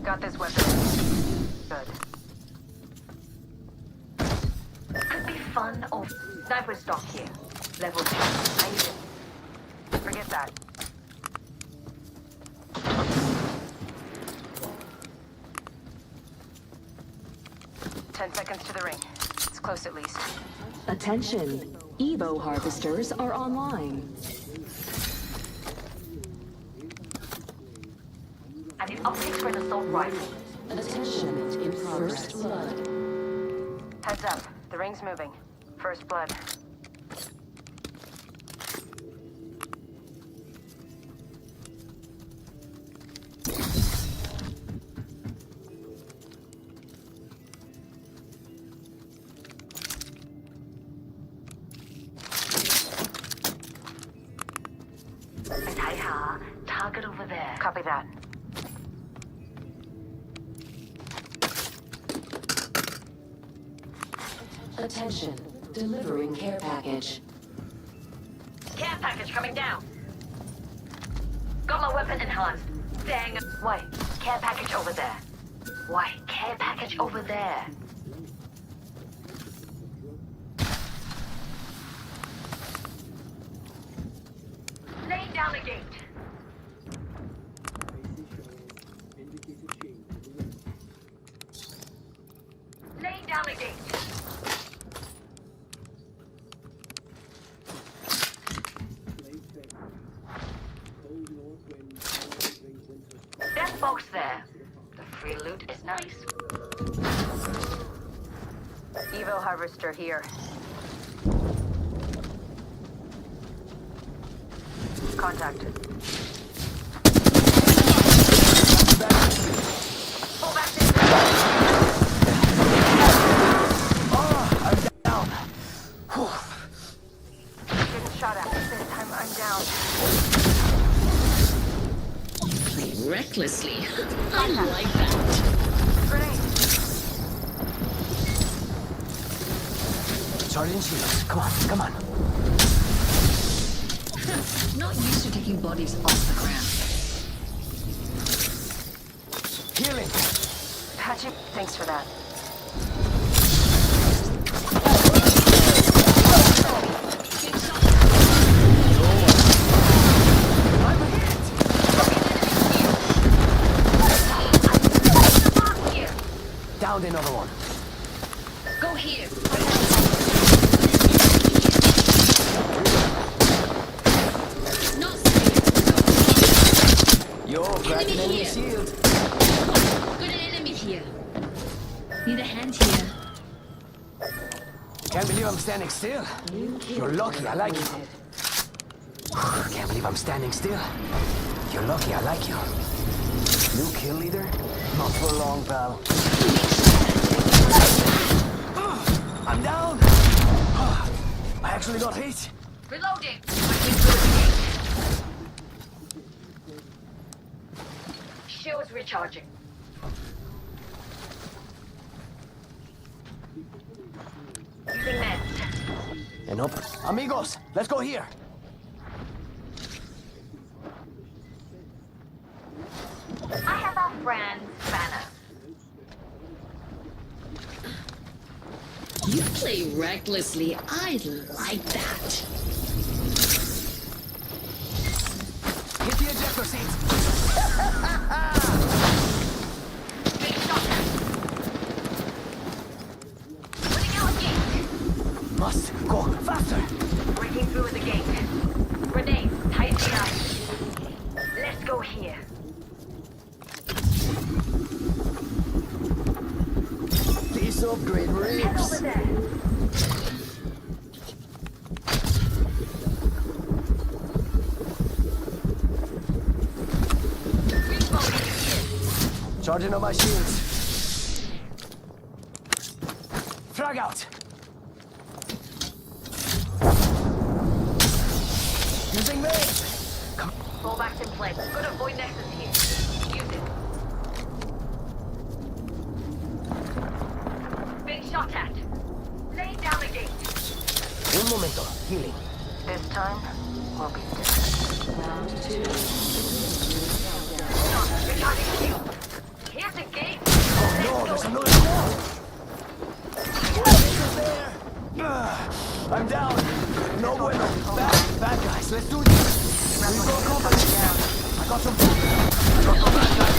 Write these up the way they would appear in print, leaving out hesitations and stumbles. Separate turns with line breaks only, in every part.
Got this weapon. Good. Could be fun or sniper stock here. Level 2. I need it. Forget that. Ten seconds to the ring. It's close at least.
Attention! Evo harvesters are online.
I need updates for an assault rifle.
Attention in first blood.
Heads up. The ring's moving. First blood. Target over there. Copy that.
Attention, delivering care package.
Care package coming down. Got my weapon enhanced. Dang. Wait, care package over there. Wait, care package over there. Laying down the gate. Laying down the gate. That box there. The free loot is nice. Evo harvester here. Contacted. Pull back this way.
Oh, I'm down.
Getting shot at. This time I'm down.
You play recklessly. I like that.
Grenade.
Charging shields. Come on, come on.
Not used to taking bodies off the ground.
Healing.
Patchy. Thanks for that.
Downed another one.
Go here. Not
Yo, cracked an enemy shield.
got an enemy here. Need a hand here.
Can't believe I'm standing still. You're lucky, I like you. Can't believe I'm standing still. You're lucky, I like you. New kill leader? Not for long, pal. I'm down! I actually got hit.
Reloading. Shield's recharging. Using meds.
And up. Amigos, let's go here.
I have a friend, Banner.
You play recklessly. I like that.
Hit the ejector seat.
Big shot. Putting out a gate.
Must go faster.
Breaking through the gate. Grenade, tight it up. Let's go here.
These upgrade
Head over
ribs.
there.
Charging on my shields. Frag out. Using maze.
Fallback's in place. Good avoid nexus here. Use it. Being shot at. Laying down the gate.
Un momento. Healing.
This time, we'll be different.
Round 2.
Recharging shield. Here's the gate.
Oh no, there's another squad! I'm down. No bueno. Bad guys. Let's do this. We got company. I got some food. I got some bad guys.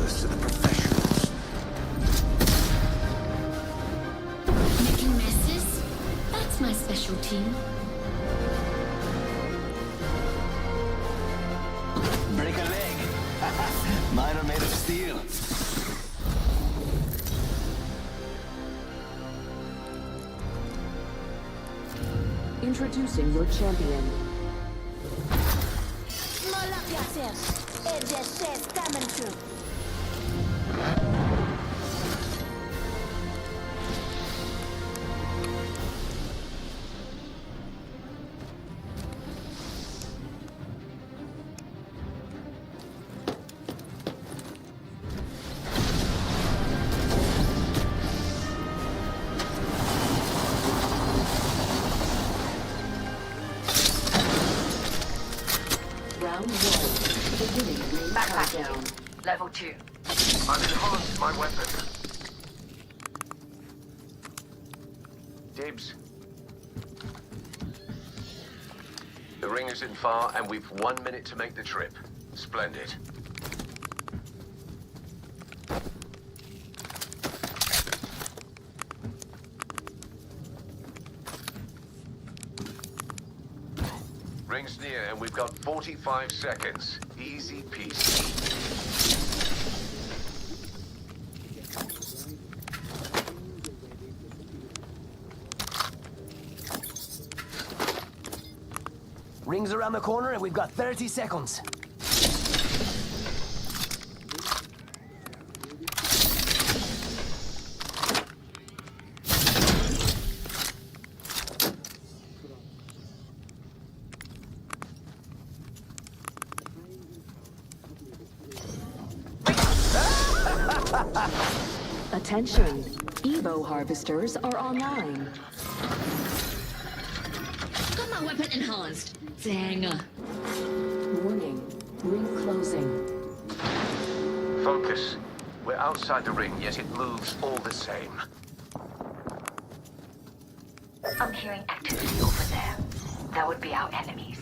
To the professionals.
Making messes? That's my specialty.
Break a leg. Mine are made of steel.
Introducing your champion.
Small up yourself. It just says coming through.
Round 1. Beginning ring
Backpack
countdown.
Level 2.
I've enhanced my weapon. Dibs. The ring isn't far, and we've 1 minute to make the trip. Splendid. Ring's near, and we've got 45 seconds. Easy peasy.
Ring's around the corner and we've got 30 seconds.
Attention. Evo harvesters are online.
Got my weapon enhanced. Dang.
Warning. Ring closing.
Focus. We're outside the ring, yet it moves all the same.
I'm hearing activity over there. That would be our enemies.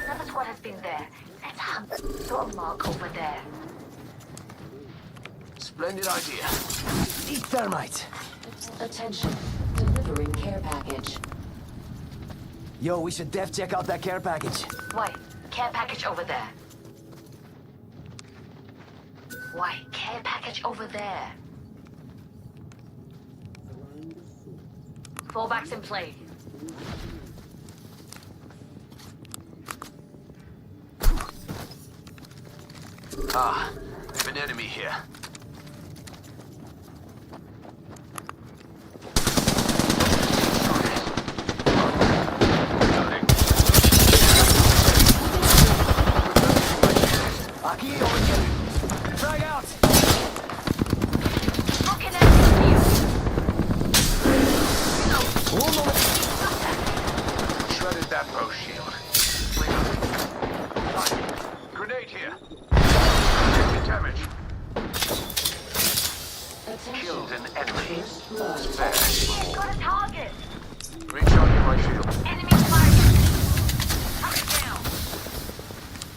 Another squad has been there. Let's hunt. Saw a mark over there.
Splendid idea.
Eat thermite.
Attention. Delivering care package.
Yo, we should def check out that care package.
Why? Care package over there. Why? Care package over there. Fallbacks in play.
Ah, there's an enemy here.
Aquí, over here. Frag out.
Looking at you.
Un moment.
Shredded that bow shield. Grenade here. Taking damage. Killed an enemy. There.
He's got a target.
Recharging my shield.
Enemy fire. Coming down.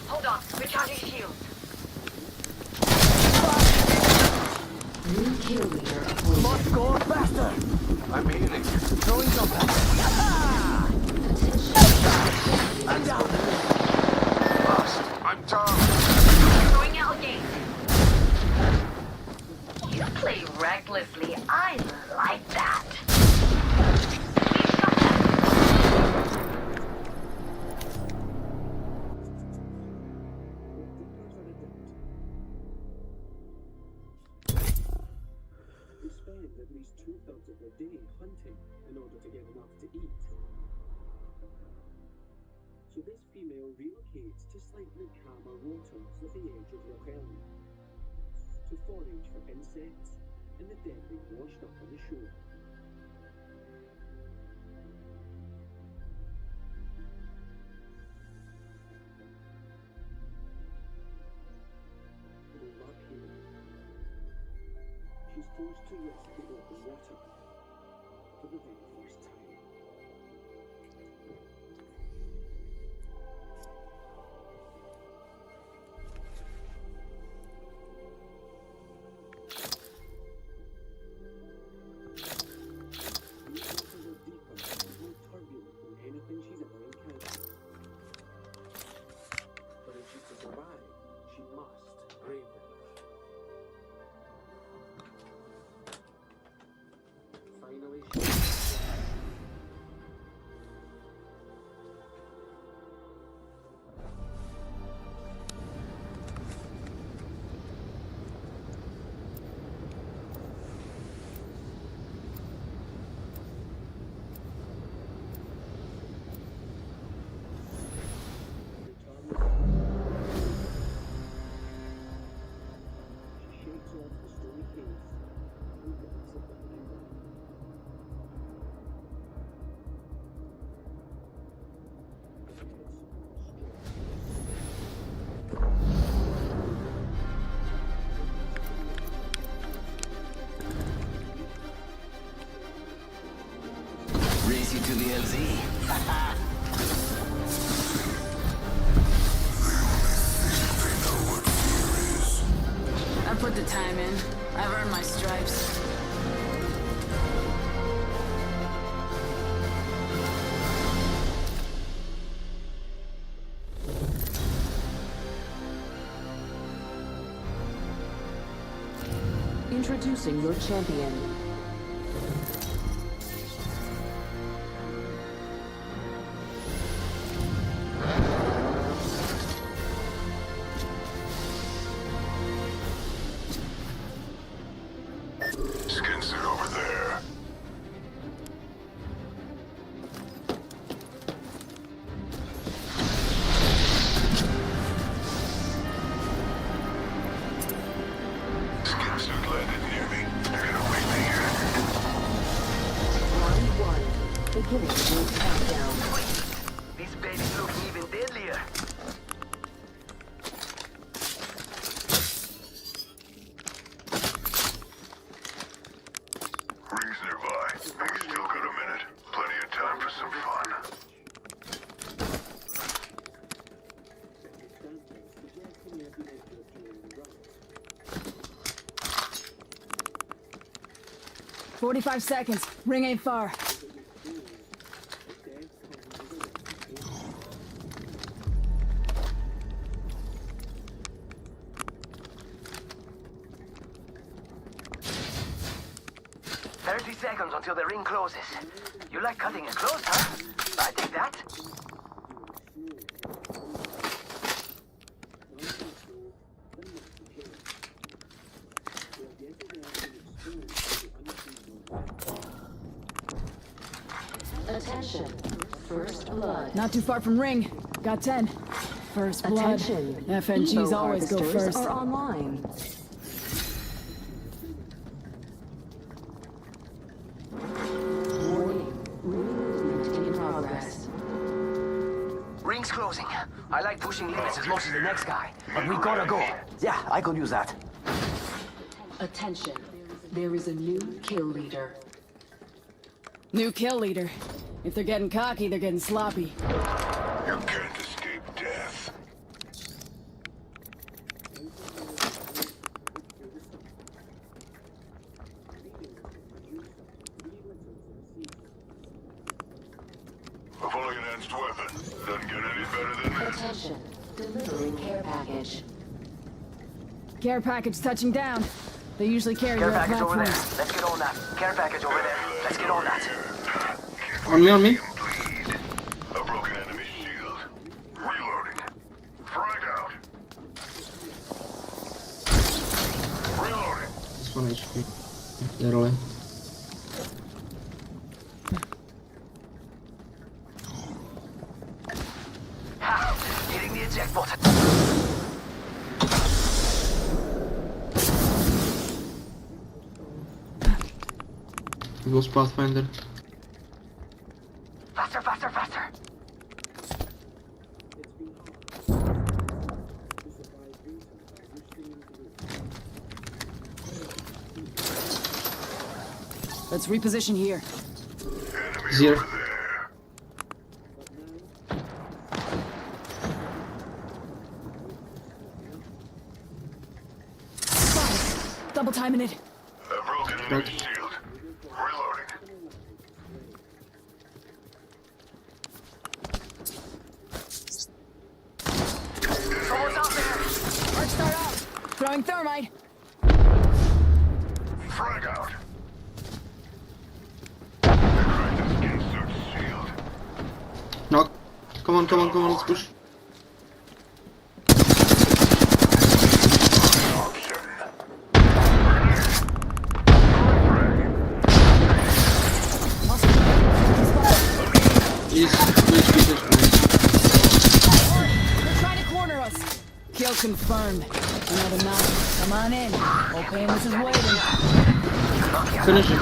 Hold on. Recharging shield.
New kill leader appointed.
Must go faster.
I'm healing.
Throwing jump. I'm down.
Lost. I'm down.
Going out again. You play recklessly. I like that. We shot them.
We spend at least 2/3 of the day hunting in order to get enough to eat. So this female relocates to slightly calmer waters at the edge of Loch Elm to forage for insects and the debris washed up on the shore. No luck here. She's forced to risk the open water for the very first time. The waters are deeper and more turbulent than anything she's ever encountered. But if she's to survive, she must brave them. Finally, she shakes off the stony face and gets at the finger.
Race you to the LZ.
I put the time in. I've earned my stripes.
Introducing your champion.
Skin suit over there.
Beginning ring countdown.
This baby's looking even deadlier.
Rings nearby. We still got a minute. Plenty of time for some fun.
– 45 seconds. Ring ain't far.
Seconds until the ring closes. You like cutting it close, huh? I take that.
Attention. First blood.
Not too far from ring. Got 10. First blood.
Attention.
FNGs
Evo
always go
harvesters
first.
are online. Warning. Ring movement in progress.
Ring's closing. I like pushing limits as much as the next guy, but we gotta go. Yeah, I could use that.
Attention. There is a new kill leader.
New kill leader. If they're getting cocky, they're getting sloppy.
You can't escape death. A fully enhanced weapon. Doesn't get any better than this.
Attention. Delivering care package.
Care package touching down. They usually carry
Care
red
package over there.
platforms.
Let's get on that. Care package over there. Let's get on that.
On me, on me.
Bleed. A broken enemy shield. Reloading. Frag out. Reloading.
This one HP. They're away.
Ha! Hitting the eject button.
It was Pathfinder.
Faster, faster, faster.
Let's reposition here.
Enemy
Zero.
over there.
Fine. Double timing it.
A broken enemy shield. Reloading.
Someone's out there.
Arc start out. Throwing thermite.
Frag out. They cracked the skin suit shield.
Knock. Come on, come on, come on, let's push.
Option.
He's HP there.
They're trying to corner us. Kill confirmed. Another knock. Come on in. Old Painless is waiting.
Finish him.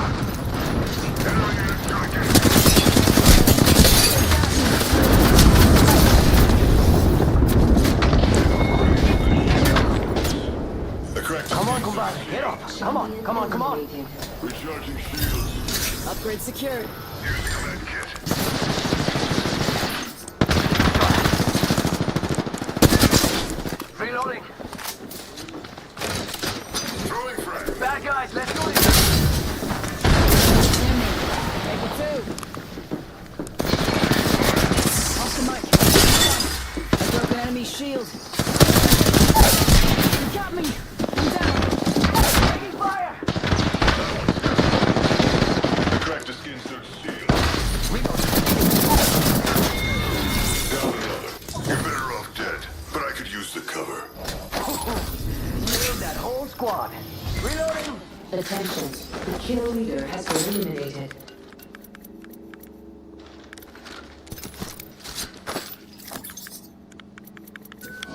The cracked
Come on, compadre. Get up. Come on, come on, come on.
recharging shields.
Upgrade secured.
Using a med kit.
Reloading.
Throwing frag.
Bad guys, let's do this.
Take it two. Off the mic. I broke an enemy shield. You got me. I'm down.
Taking fire.
Cracked the skin suit shield.
Reload.
Down another. You're better off dead, but I could use the cover.
Killed that whole squad. Reloading.
Attention. The kill leader has been eliminated.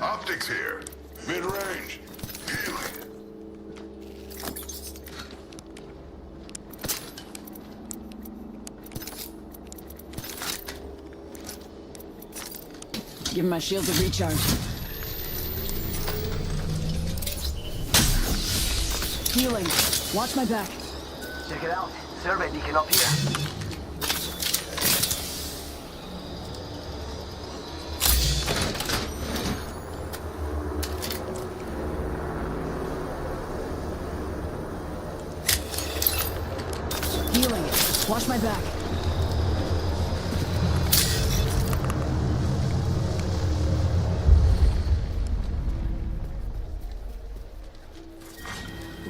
Optics here. Mid-range. Healing.
Give my shields a recharge. Healing. Watch my back.
Check it out. Survey beacon up here.
Healing. Watch my back.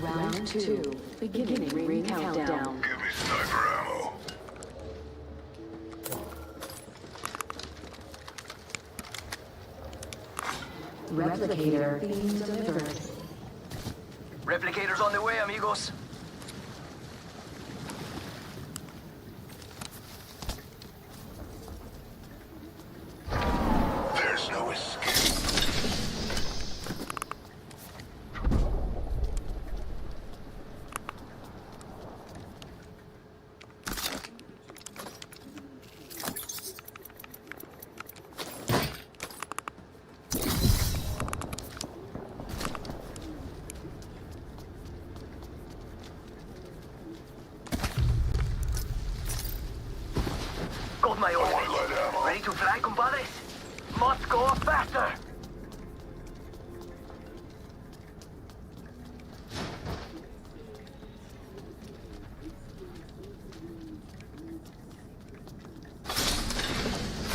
Round 2. Beginning ring countdown.
Give me sniper ammo.
Replicator being delivered.
Replicators on the way, amigos.
There's no escape.
Got my order.
want light ammo.
Ready to fly, compadres? Must go faster.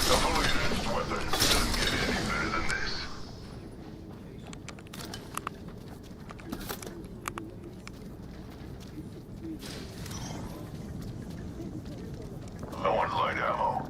The Holiness weapon doesn't get any better than this. I want light ammo.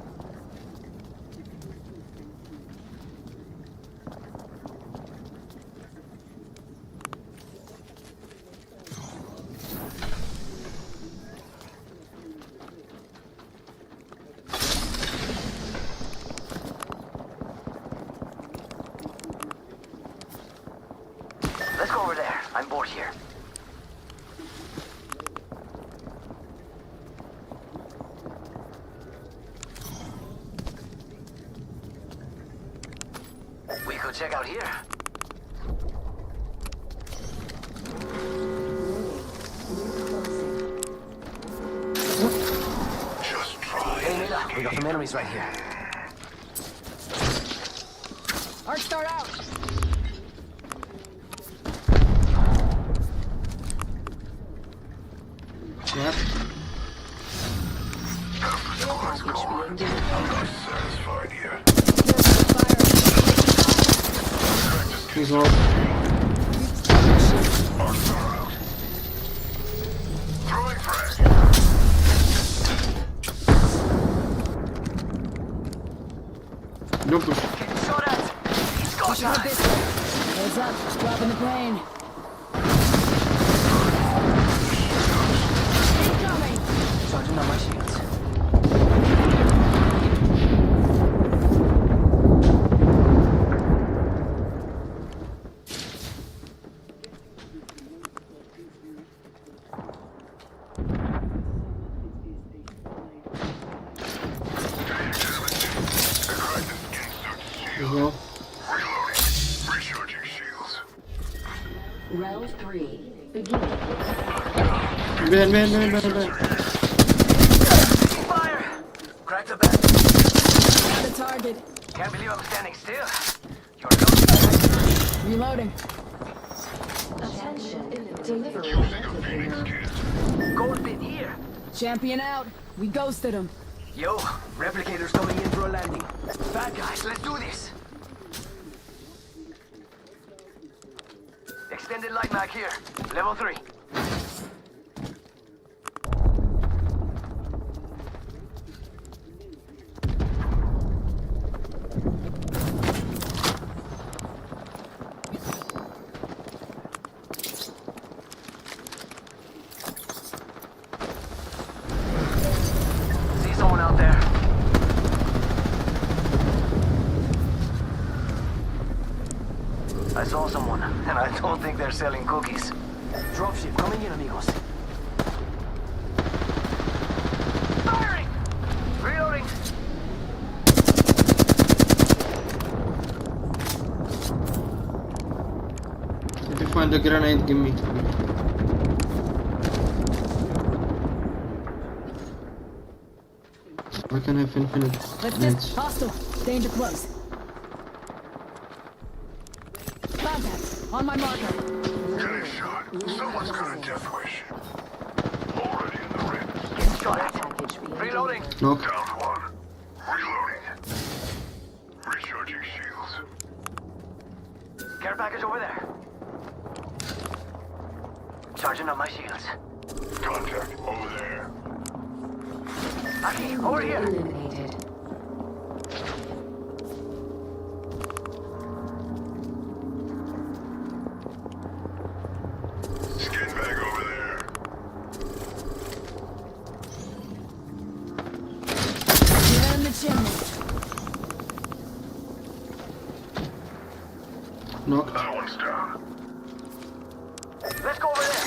Let's go over there. I'm bored here. We could check out here.
Just try.
Hey, Mila, we got some enemies right here.
Arc start out.
Yep.
I'm not satisfied yet.
He's low.
Arms are out. Throwing frag.
No push.
Getting shot at. He's got
Pushing the biscuit. Heads up. Dropping the plane. Incoming.
Charging on my shields.
He's low.
Reloading. Recharging shields.
Round 3. Beginning.
Man.
Fire! Crack the back.
Got the target.
Can't believe I'm standing still. You're lucky.
Reloading.
Attention. Delivery.
Using a Phoenix kit.
Gold bin here.
Champion out. We ghosted him.
Yo, replicators coming in for a landing. Bad guys, let's do this. Extended light mag here. Level 3. See someone out there? I saw someone, and I don't think they're selling cookies. Dropship coming in, amigos. Firing! Reloading!
find a grenade, give me. I can have infinite
Let's
grenades.
just hostile. Danger close. Contact on my marker.
Getting shot. Someone's got a death wish. Already in the ring. Reloading.
Knock.
Down one. Reloading. Recharging shields.
Care package over there. Charging up my shields.
Contact over there.
Aki, over here.
Eliminated.
Skin bag over there.
Get in the chimney.
Knock.
That one's down.
Let's go over there.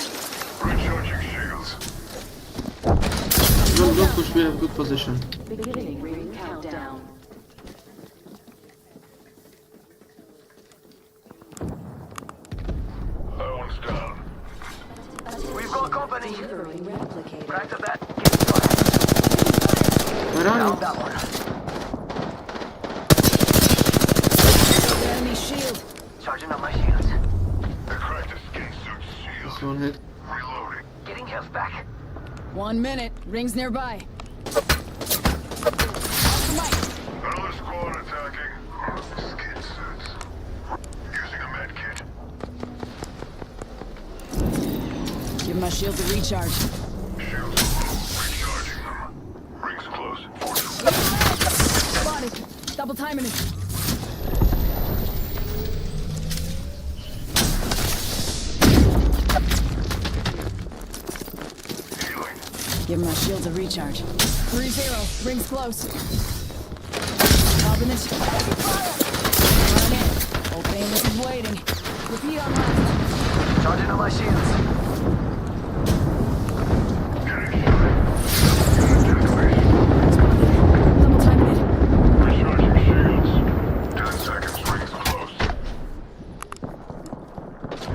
Recharging shields.
Don't push, we have good position.
Beginning ring countdown.
That one's down.
We've got company.
Delivering replicator.
Back to that. Get started.
Where are
Down
you?
that one.
Enemy shield.
Charging up my shields.
They cracked the skin suit's
This
shield.
one hit.
Reloading.
Getting health back.
1 minute. Rings nearby.
Another squad attacking. Skin suits. Using a med kit.
Give my shields a recharge.
Shields recharging them. Rings close.
Spotted. Double timing it.
Healing.
Give my shields a recharge. 3-0. Rings close. Covenant. Run in. Opening this is waiting. Repeat on left.
Charging up my shields.
Getting shot. Death wish.
Double timing it.
Recharging shields. 10 seconds. Rings close.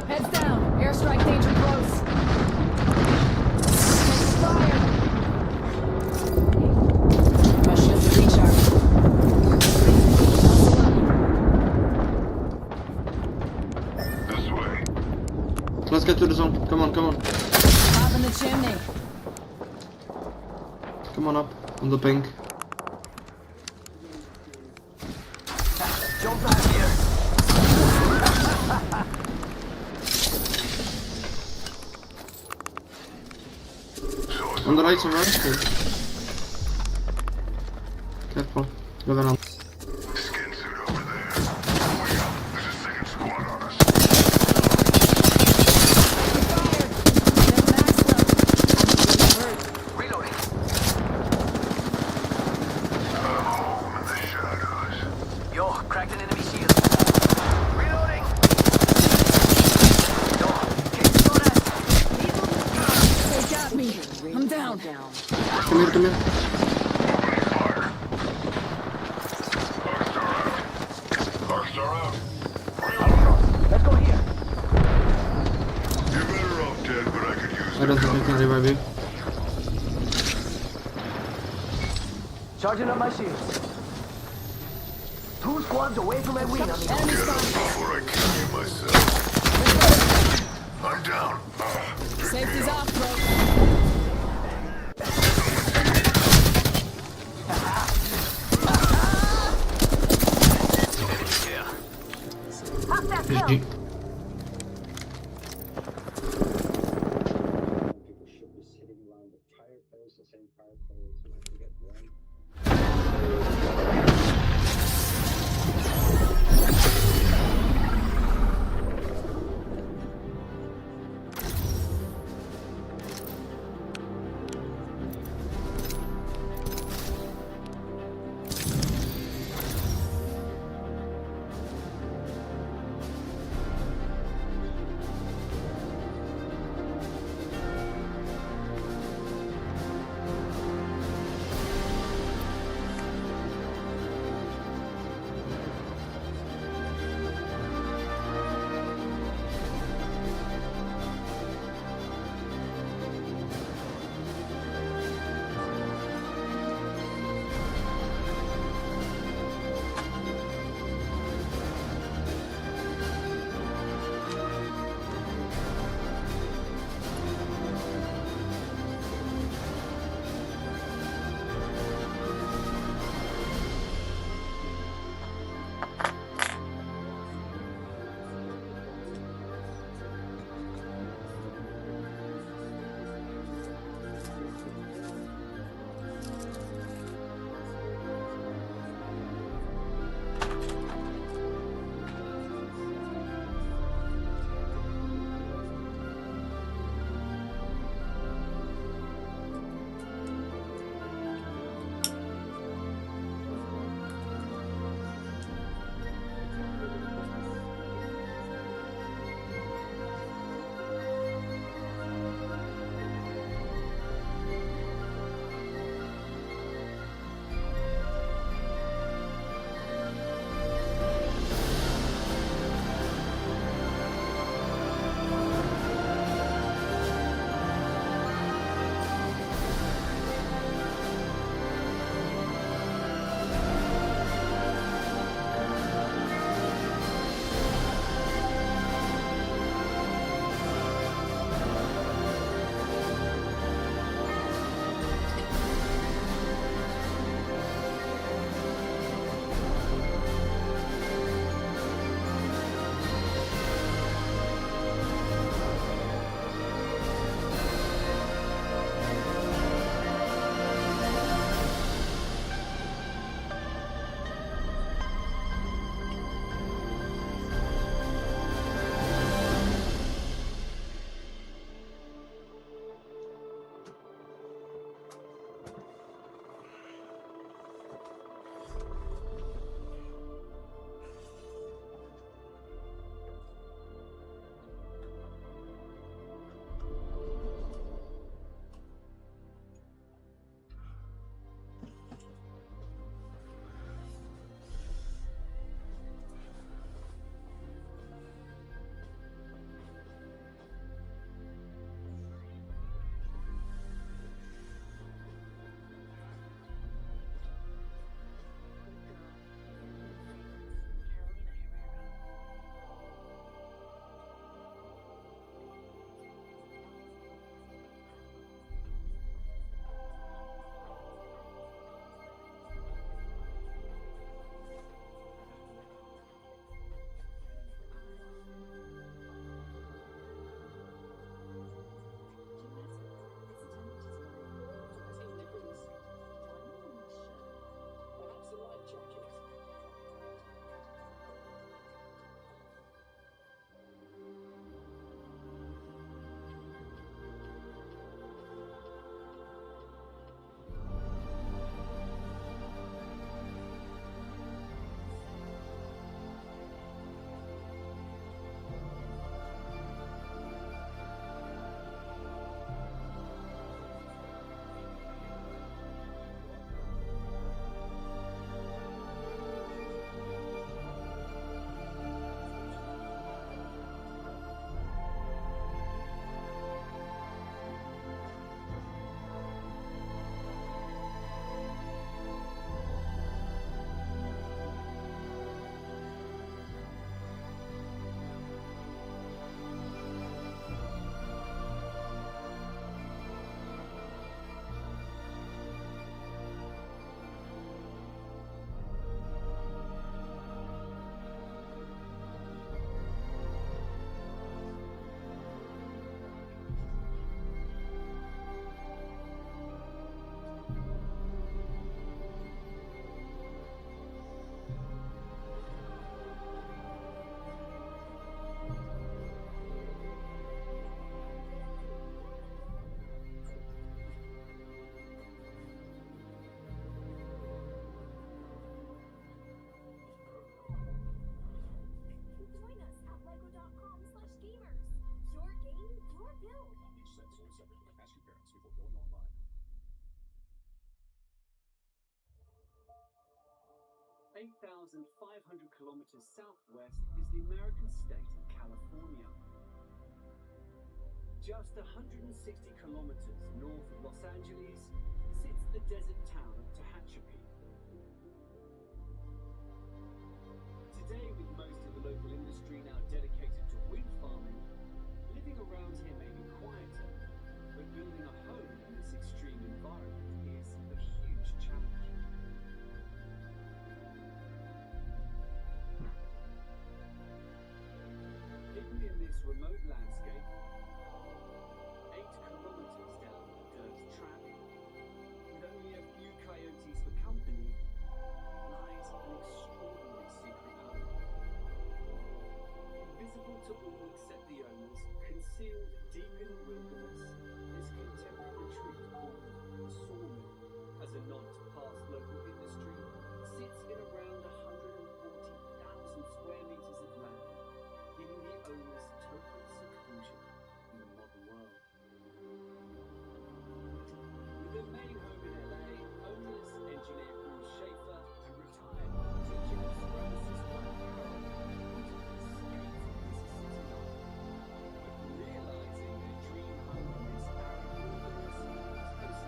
Heads down. Airstrike danger close. Take fire. My shields are recharged.
This way.
Let's get to the zone. Come on, come on.
Top in the chimney.
Come on up. On the pink.
Jump back here.
On the right somewhere. Okay. Careful. Revenant.
Skin suit over there. Way up. There's a second squad on us.
Reloading.
Home in the shadows.
Yo, cracked an enemy shield. Reloading. Yo, get started.
They got me. I'm down.
Come here, come here.
Opening fire. Arcstar out. Arcstar out. Reload.
Let's go here.
You're better off dead, but I could use
I don't think I can revive you.
Charging up my shields. 2 squads away from my wing on the
Enemy
Get up
spotted.
before I kill you myself. I'm down.
Safety's off, bro.
GG.
People should be sitting around the fireplace, the same fireplace, and I can get warm.
killed.
Each sensor is separate. Ask your parents before going online. 8,500 kilometers southwest is the American state of California. Just 160 kilometers north of Los Angeles sits the desert town of Tehachapi. Today, with most of the local industry now dedicated to wind farming, living around here may be quieter, but building a home in this extreme environment is a huge challenge. Hidden in this remote landscape, 8 kilometers down the dirt track, with only a few coyotes for company, lies an extraordinary secret home. Invisible to all except the owners, concealed deep in the wilderness, this contemporary retreat called the Sawmill, as a nod to past local industry, sits in around 140,000 square meters of land, giving the owners total seclusion in the modern world. With their main home in LA, owners, engineer Bruce Schaefer, and retired teacher and supremacist wife Carol wanted to escape from this city life, but realizing their dream home in this barren wilderness was facing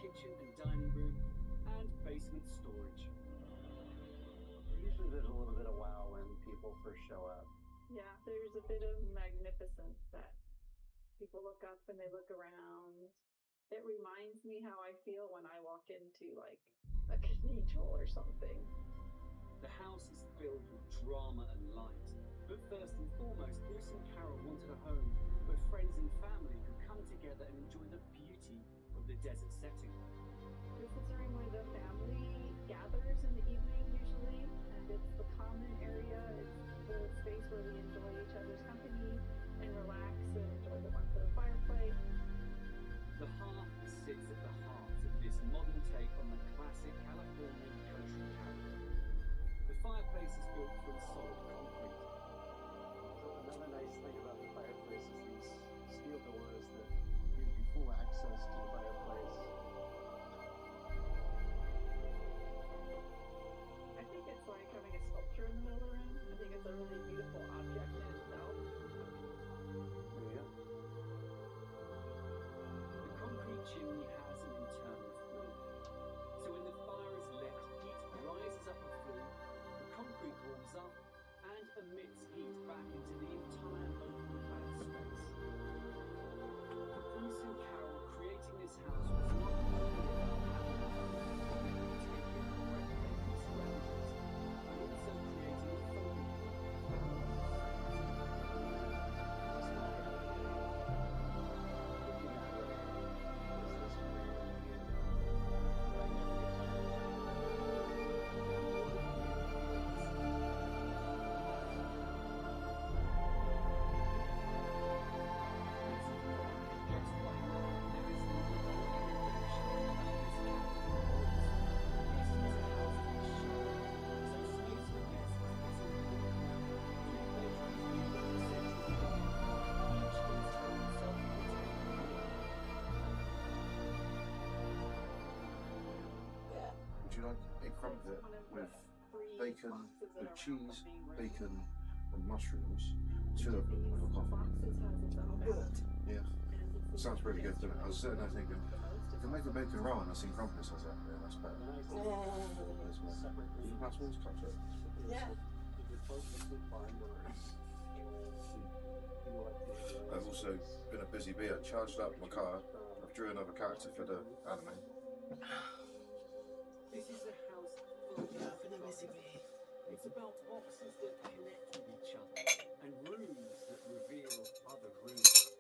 kitchen and dining room, and basement storage.
Usually there's a little bit of wow when people first show up.
Yeah, there's a bit of magnificence that people look up and they look around. It reminds me how I feel when I walk into like a cathedral or something.
The house is filled with drama and light, but first and foremost, Bruce and Carol wanted a home where friends and family could come together and enjoy the beauty of the desert setting.
This is a room where the family gathers in the evening usually, and it's the common area. It's the space where we enjoy each other's company and relax and enjoy the warmth of the fireplace.
The hearth sits at the heart of this modern take on the classic Californian country cabin. The fireplace is built from solid concrete.
Another nice thing about the fireplace is these steel doors that give you full access to the fireplace.
you like a crumpet with bacon, with cheese, bacon, and mushrooms. 2 of them with a coffee. Yeah. Sounds pretty good, doesn't it? I was sitting there thinking, I can make a bacon roll and I seen crumpets. I was like, yeah, that's better. You pass me this crumpet?
Yeah.
I've also been a busy bee. I charged up my car. I've drew another character for the anime.
This is a house full of It's about boxes that connect with each other and rooms that reveal other rooms.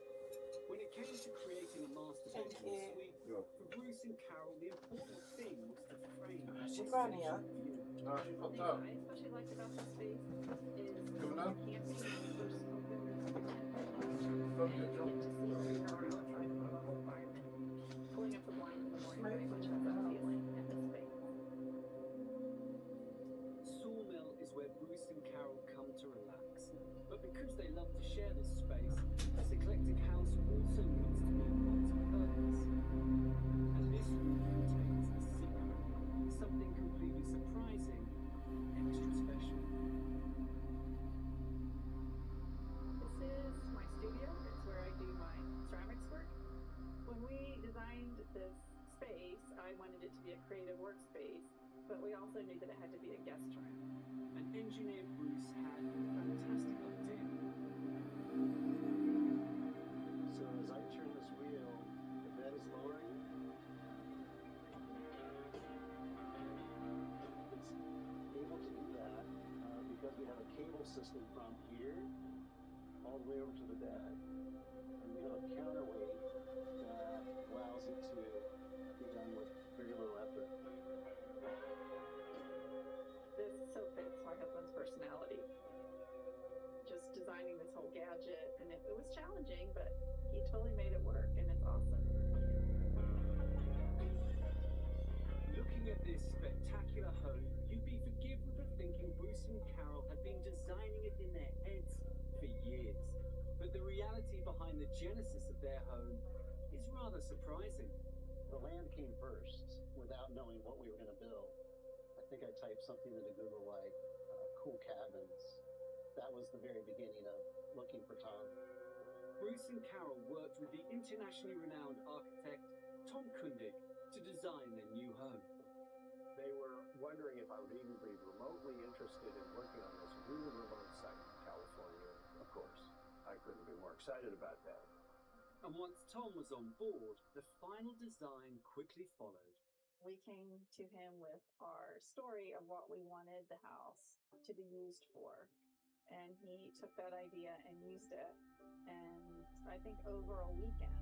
When it came to creating a master bedroom suite, for Bruce and Carol, the important thing was to frame that essential view.
What's
thing
up?
I especially liked about this space is
Coming up?
camping when you first open your tent and
Don't
you
get
get to see where you are outside in the level environment. Pulling up the blinds in the morning very much has that feeling in this space.
Sawmill is where Bruce and Carol come to relax. But because they love to share this space, this eclectic house also needs to be multi-purpose. And this room contains a secret, something completely surprising, extra special.
This is my studio. It's where I do my ceramics work. When we designed this space, I wanted it to be a creative workspace, but we also knew that it had to be a guest room.
And engineer Bruce had a fantastic idea.
So as I turn this wheel, the bed is lowering. It's able to do that because we have a cable system from here all the way over to the bed. And we have a counterweight that allows it to be done with very little effort.
This so fits my husband's personality. Just designing this whole gadget, and it was challenging, but he totally made it work, and it's awesome.
Looking at this spectacular home, you'd be forgiven for thinking Bruce and Carol had been designing it in their heads for years. But the reality behind the genesis of their home is rather surprising.
The land came first without knowing what we were going to build. I think I typed something into Google like cool cabins. That was the very beginning of looking for Tom.
Bruce and Carol worked with the internationally renowned architect Tom Kundig to design their new home.
They were wondering if I would even be remotely interested in working on this really remote site in California. Of course, I couldn't be more excited about that.
And once Tom was on board, the final design quickly followed.
We came to him with our story of what we wanted the house to be used for. And he took that idea and used it. And I think over a weekend,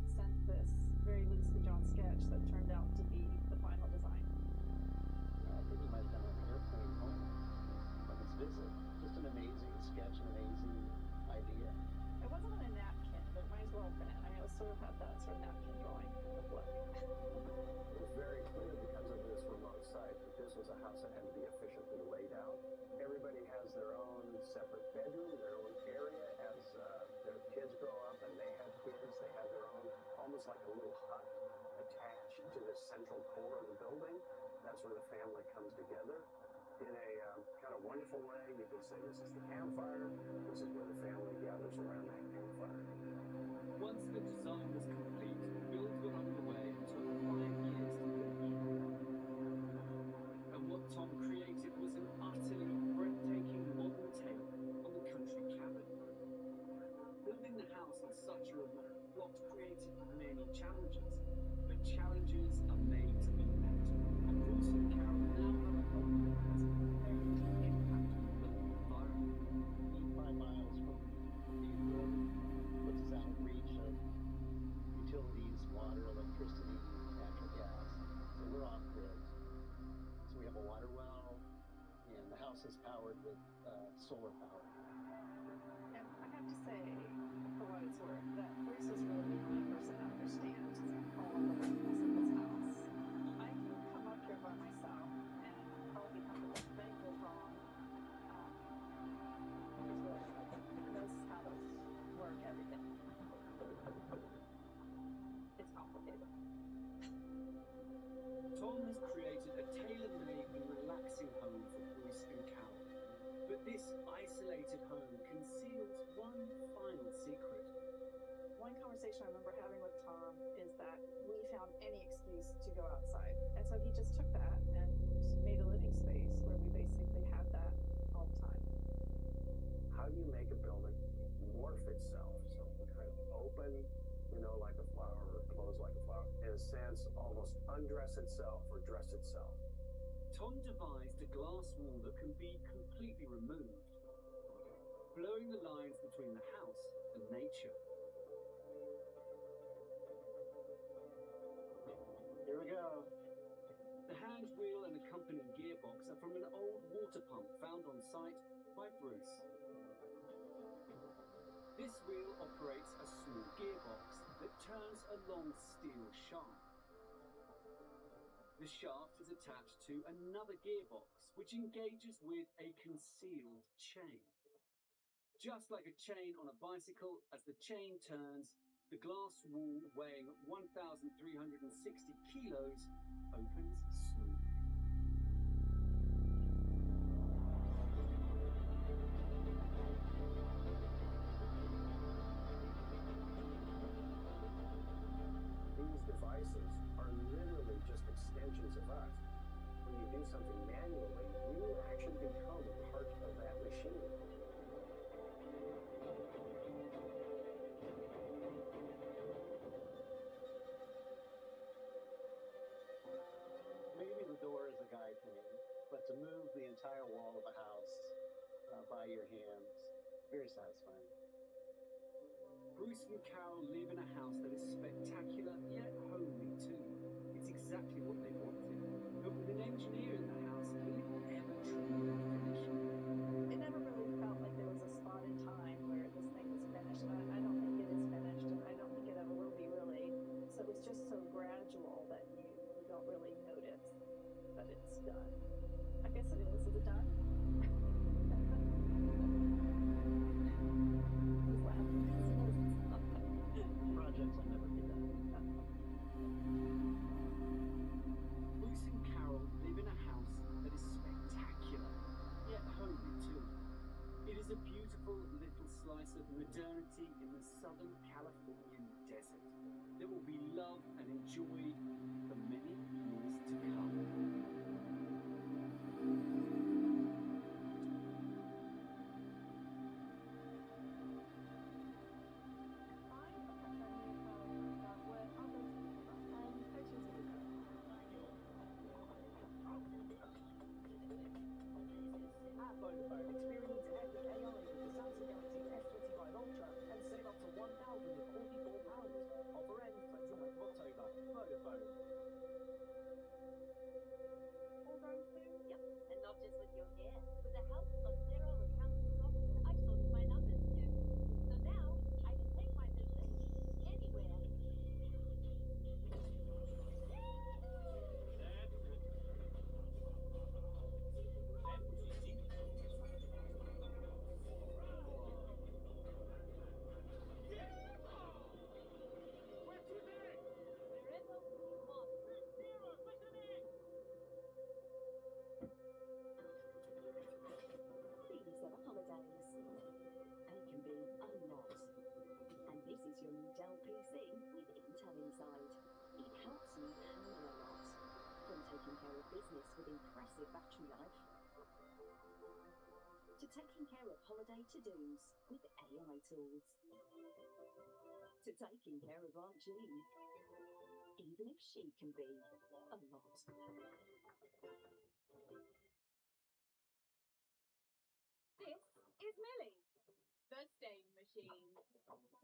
sent this very loosely drawn sketch that turned out to be the final design.
I think we might have done an airplane home on this visit. Just an amazing sketch, an amazing idea.
It wasn't on a napkin, but it might as well have been. I mean, it was sort of had that sort of napkin drawing look.
It was very clear because of this remote site that this was a house that had to be efficiently laid out. Everybody has their own separate bedroom, their own area. As their kids grow up and they have kids, they have their own, almost like a little hut attached to the central core of the building. That's where the family comes together in a kind of wonderful way. You could say this is the campfire. This is where the family gathers around that campfire.
Once the design was complete, builds were underway and took 5 years to finish. And what Tom created was an utterly breathtaking modern take on the country cabin. Building the house in such a remote plot created many challenges, but challenges are made to be met. And Bruce and Carol now have a home that has a very deep impact on the built environment.
5 miles from the building puts us out of reach of utilities, water, electricity, natural gas. So we're off grid. So we have a water well, and the house is powered with solar power.
And I have to say, for what it's worth, that Bruce is really the only person that understands all of the weakness of this house. I can come up here by myself and probably come to anything goes wrong. He's really knows how to work everything. It's complicated.
Tom has created a
space to go outside. And so he just took that and made a living space where we basically had that all the time.
How do you make a building morph itself? So kind of open, like a flower, or close like a flower. In a sense, almost undress itself or dress itself.
Tom devised a glass wall that can be completely removed, blurring the lines between the house and nature.
Here we go.
The hand wheel and accompanying gearbox are from an old water pump found on site by Bruce. This wheel operates a small gearbox that turns a long steel shaft. The shaft is attached to another gearbox, which engages with a concealed chain. Just like a chain on a bicycle, as the chain turns, the glass wall weighing 1,360 kilos opens smoothly.
These devices are literally just extensions of us. When you do something manually, you actually become part of that machine.
Maybe the door is a guide thing, but to move the entire wall of a house by your hands, very satisfying.
Bruce and Carol live in a house that is spectacular yet homely too. It's exactly what they wanted, but with an engineer in the house, will it ever truly finish?
It never really felt like there was a spot in time where this thing was finished. I don't think it is finished, and I don't think it ever will be really. So it's just so gradual that you don't really notice that it's done. I guess it is. Is it done? He's laughing.
Projects will never be done.
Bruce and Carol live in a house that is spectacular, yet homely too. It is a beautiful little slice of modernity in the Southern Californian desert that will be loved and enjoyed for many years to come.
At Vodafone, experience epic AI with the Samsung Galaxy S25 Ultra and save up to £1,044. Offer ends 29th of October. Vodafone.
All going through? Yep, and not just with your hair. With the help of Zero accounting software, I've sorted my numbers too. So now I can take my business anywhere. Wherever we want. Zero, listening!
These are the holidays. They can be a lot. And this is your new Dell PC with Intel inside. It helps you handle a lot. From taking care of business with impressive battery life, to taking care of holiday to-dos with AI tools, to taking care of Aunt Jean, even if she can be a lot.
This is Millie, the stain machine.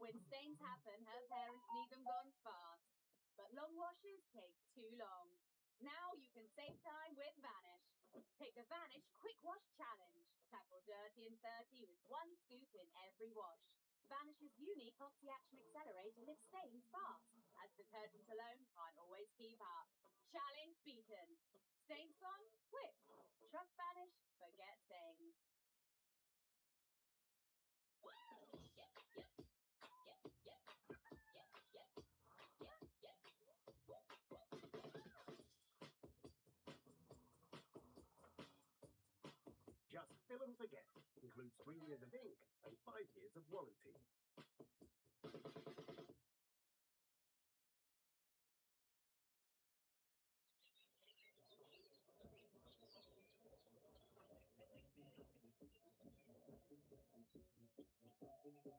When stains happen, her parents need them gone fast. But long washes take too long. Now you can save time with Vanish. Take the Vanish Quick Wash Challenge. Tackle dirty and 30 with one scoop in every wash. Vanish's unique oxy-action accelerator lifts stains fast, as detergent alone can't always keep up. Challenge beaten. Stains gone? Quick. Trust Vanish, forget stains.
Just fill and forget. Includes 3 years of ink and 5 years of warranty.
(9,900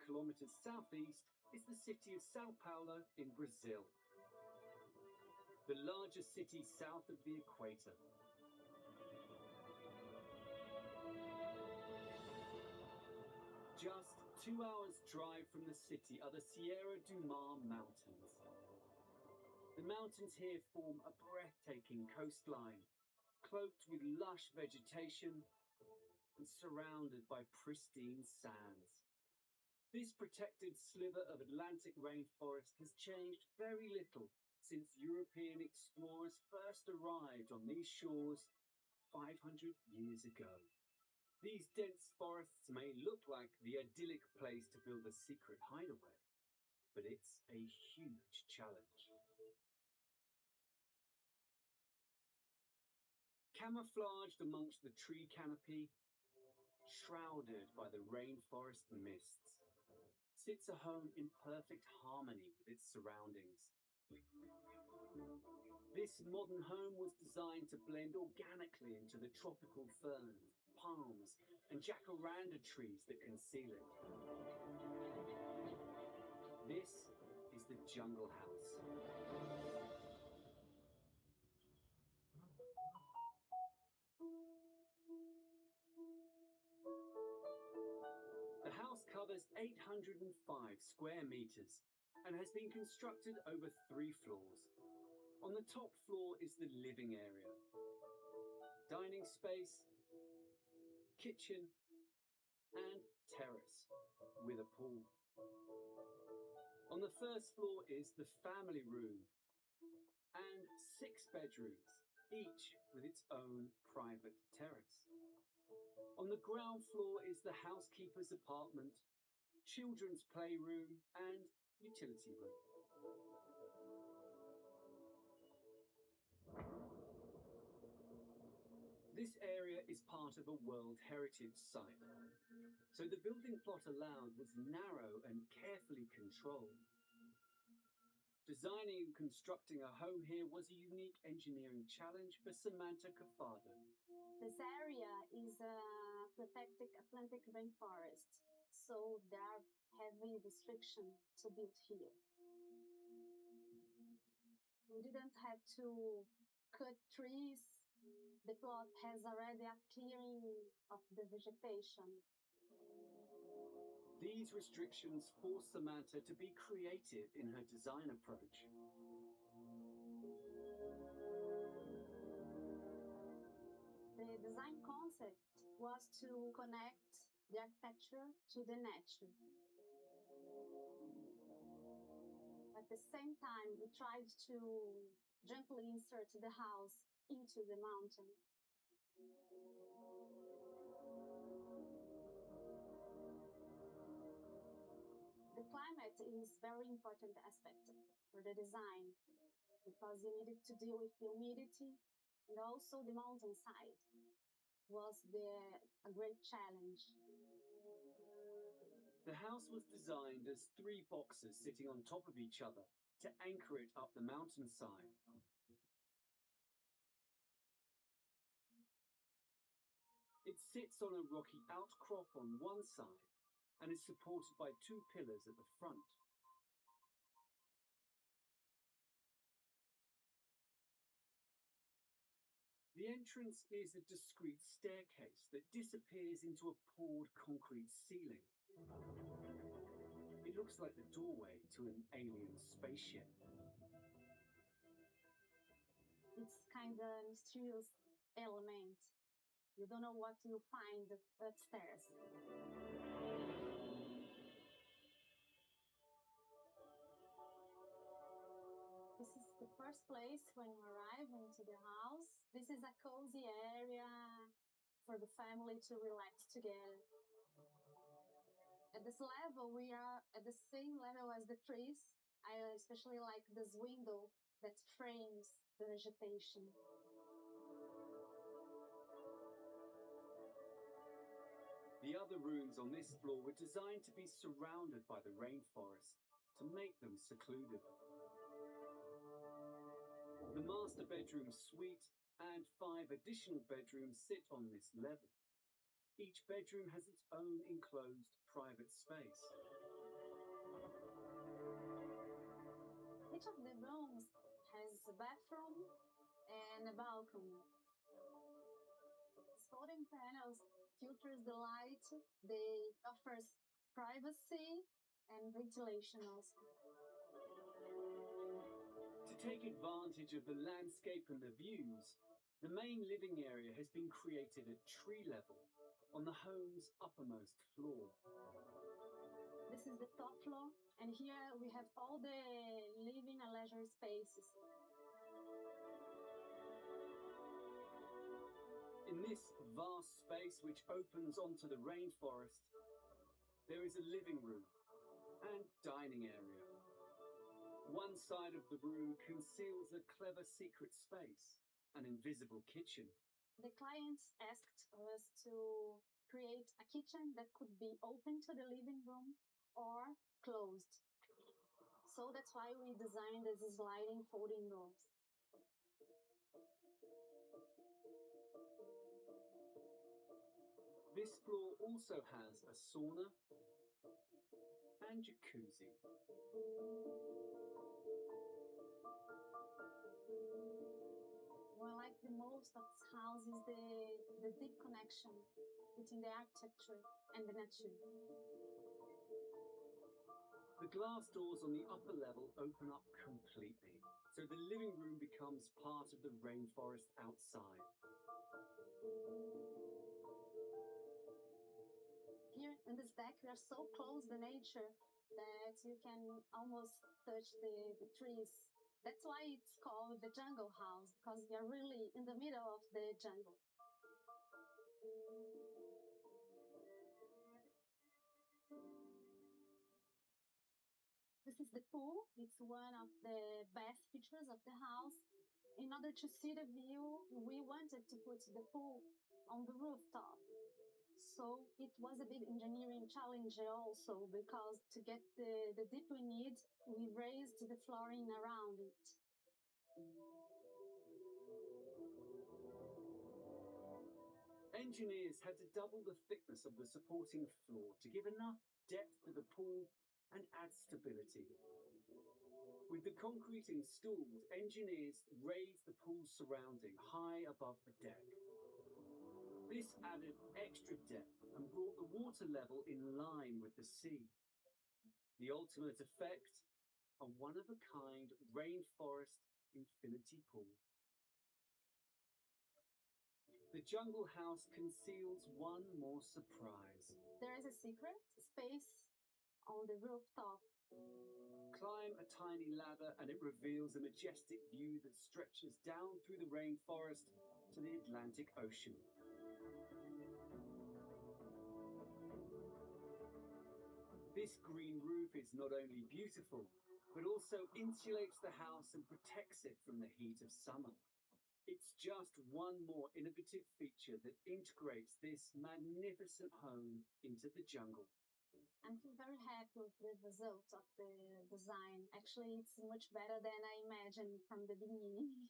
kilometers southeast is the city of Sao Paulo in Brazil, the largest city south of the equator. Just 2 hours drive from the city are the Sierra do Mar Mountains. The mountains here form a breathtaking coastline, cloaked with lush vegetation and surrounded by pristine sands. This protected sliver of Atlantic rainforest has changed very little since European explorers first arrived on these shores 500 years ago. These dense forests may look like the idyllic place to build a secret hideaway, but it's a huge challenge. Camouflaged amongst the tree canopy, shrouded by the rainforest mists, sits a home in perfect harmony with its surroundings. This modern home was designed to blend organically into the tropical ferns, palms, and jacaranda trees that conceal it. This is the Jungle House. The house covers 805 square meters and has been constructed over 3 floors. On the top floor is the living area, dining space, kitchen, and terrace with a pool. On the first floor is the family room and 6 bedrooms, each with its own private terrace. On the ground floor is the housekeeper's apartment, children's playroom, and utility room. This area is part of a World Heritage Site, so the building plot allowed was narrow and carefully controlled. Designing and constructing a home here was a unique engineering challenge for Samantha Cafado.
This area is a protected Atlantic rainforest, so there are heavy restrictions to build here. We didn't have to cut trees. The plot has already a clearing of the vegetation.
These restrictions forced Samantha to be creative in her design approach.
The design concept was to connect the architecture to the nature. At the same time, we tried to gently insert the house into the mountain. The climate is very important aspect for the design because you needed to deal with the humidity, and also the mountainside was a great challenge.
The house was designed as 3 boxes sitting on top of each other to anchor it up the mountainside. It sits on a rocky outcrop on one side and is supported by 2 pillars at the front. The entrance is a discreet staircase that disappears into a poured concrete ceiling. It looks like the doorway to an alien spaceship.
It's kind of mysterious element. You don't know what you'll find upstairs. This is the first place when you arrive into the house. This is a cozy area for the family to relax together. At this level, we are at the same level as the trees. I especially like this window that frames the vegetation.
The other rooms on this floor were designed to be surrounded. surrounded by the rainforest to make them secluded. The The master bedroom suite and 5 additional bedrooms sit on this level. Each bedroom has its own enclosed private space.
Each of the rooms has a bathroom and a balcony. Folding panels filters the light. They offers privacy and ventilation also.
To take advantage of the landscape and the views, the main living area has been created at tree level on the home's uppermost floor.
This is the top floor, and here we have all the living and leisure spaces.
In this vast space which opens onto the rainforest, there is a living room and dining area. One side of the room conceals a clever secret space, an invisible kitchen.
The clients asked us to create a kitchen that could be open to the living room or closed. So that's why we designed these sliding folding doors.
This floor also has a sauna and jacuzzi.
What I like the most of this house is the deep connection between the architecture and the nature.
The glass doors on the upper level open up completely, so the living room becomes part of the rainforest outside.
Here in this deck, we are so close to nature that you can almost touch the trees. That's why it's called the jungle house, because you're really in the middle of the jungle. This is the pool. It's one of the best features of the house. In order to see the view, we wanted to put the pool on the rooftop. So it was a big engineering challenge also, because to get the depth we need, we raised the flooring around it.
Engineers had to double the thickness of the supporting floor to give enough depth to the pool and add stability. With the concrete installed, engineers raised the pool's surrounding high above the deck. This added extra depth and brought the water level in line with the sea. The ultimate effect, a one-of-a-kind rainforest infinity pool. The jungle house conceals one more surprise.
There is a secret space on the rooftop.
Climb a tiny ladder and it reveals a majestic view that stretches down through the rainforest to the Atlantic Ocean. This green roof is not only beautiful, but also insulates the house and protects it from the heat of summer. It's just one more innovative feature that integrates this magnificent home into the jungle.
I'm very happy with the result of the design. Actually, it's much better than I imagined from the beginning.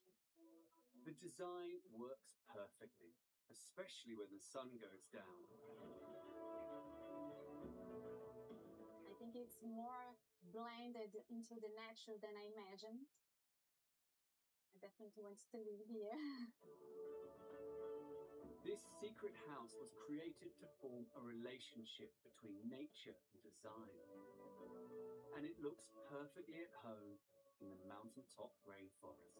The design works perfectly, especially when the sun goes down.
I think it's more blended into the nature than I imagined. I definitely want to live here.
This secret house was created to form a relationship between nature and design. And it looks perfectly at home in the mountaintop rainforest.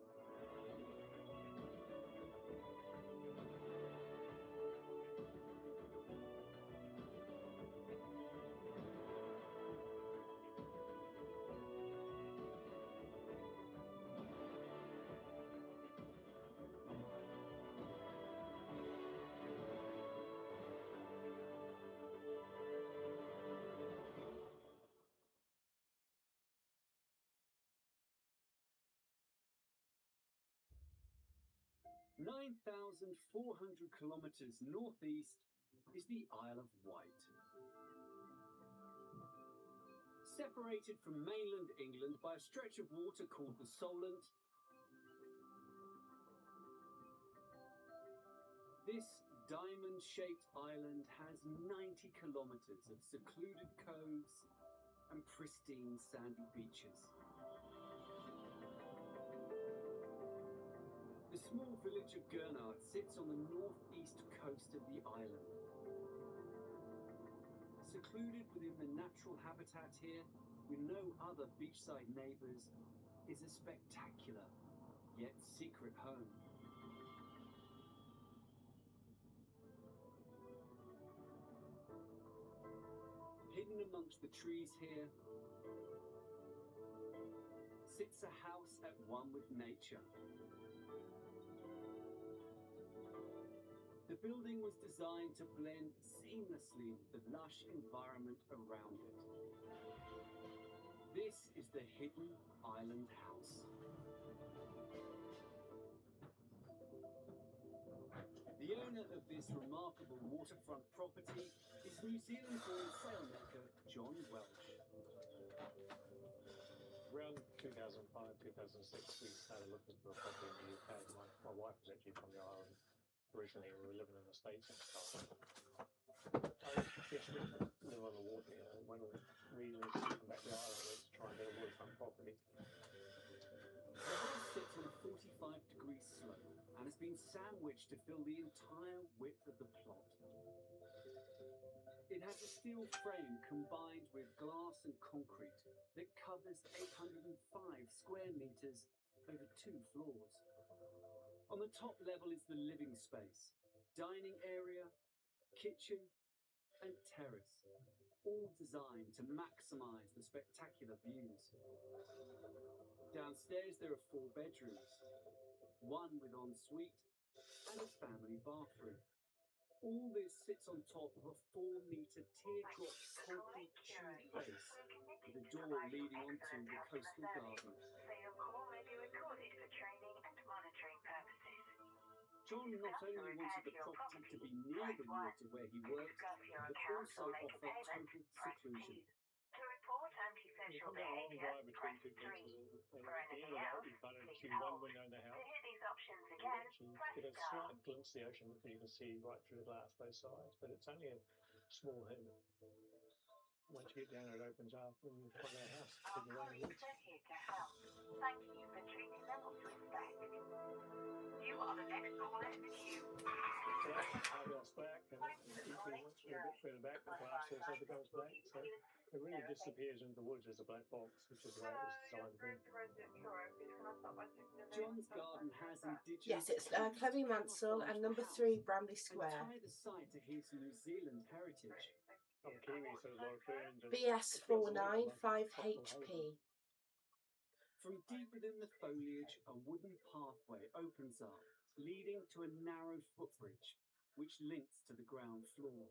(9,400 kilometers northeast is the Isle of Wight. Separated from mainland England by a stretch of water called the Solent, This diamond-shaped island has 90 kilometers of secluded coves and pristine sandy beaches. The small village of Gurnard sits on the northeast coast of the island. Secluded within the natural habitat here, with no other beachside neighbours, is a spectacular, yet secret home. Hidden amongst the trees here sits a house at one with nature. The building was designed to blend seamlessly with the lush environment around it. This is the Hidden Island House. The owner of this remarkable waterfront property is New Zealand-born sailmaker John Welsh.
Around 2005-2006, we started looking for a property in the UK. My wife was actually from the island originally. We were living in the States at the time. I was desperate to live on the water. One of the reasons to come back to the island was to try and get a waterfront property.
The house sits on a 45-degree slope and has been sandwiched to fill the entire width of the plot. It has a steel frame combined with glass and concrete that covers 805 square meters over 2 floors. On the top level is the living space, dining area, kitchen, and terrace, all designed to maximize the spectacular views. Downstairs there are 4 bedrooms, one with ensuite and a family bathroom. All this sits on top of a 4-meter teardrop concrete tube base with a door leading onto the coastal garden. John not only wanted the property to be near the water where he worked, but also offer total seclusion.
You come down a long drive between 2 places, and at the end of that, you kind of see one window in the house. You actually get a slight glimpse of the ocean because you can see right through the glass both sides, but it's only a small hill. Once you get down, it opens up, and you find our house hidden away in the woods.
Thank you for treating them with respect. You are the next caller in the queue.
So that's how it goes back, and equally once you get a bit further back, the glass also becomes black, so it really disappears into the woods as a black box, which is the way it was designed to be.
John's garden has indigenous...
Yes, it's Chloe Mansell and number 3 Bramley Square.
And tie the site to his New Zealand heritage.
I'm Kiwi, so there's a lot of ferns and...
BS495HP.
From deep within the foliage, a wooden pathway opens up, leading to a narrow footbridge, which links to the ground floor.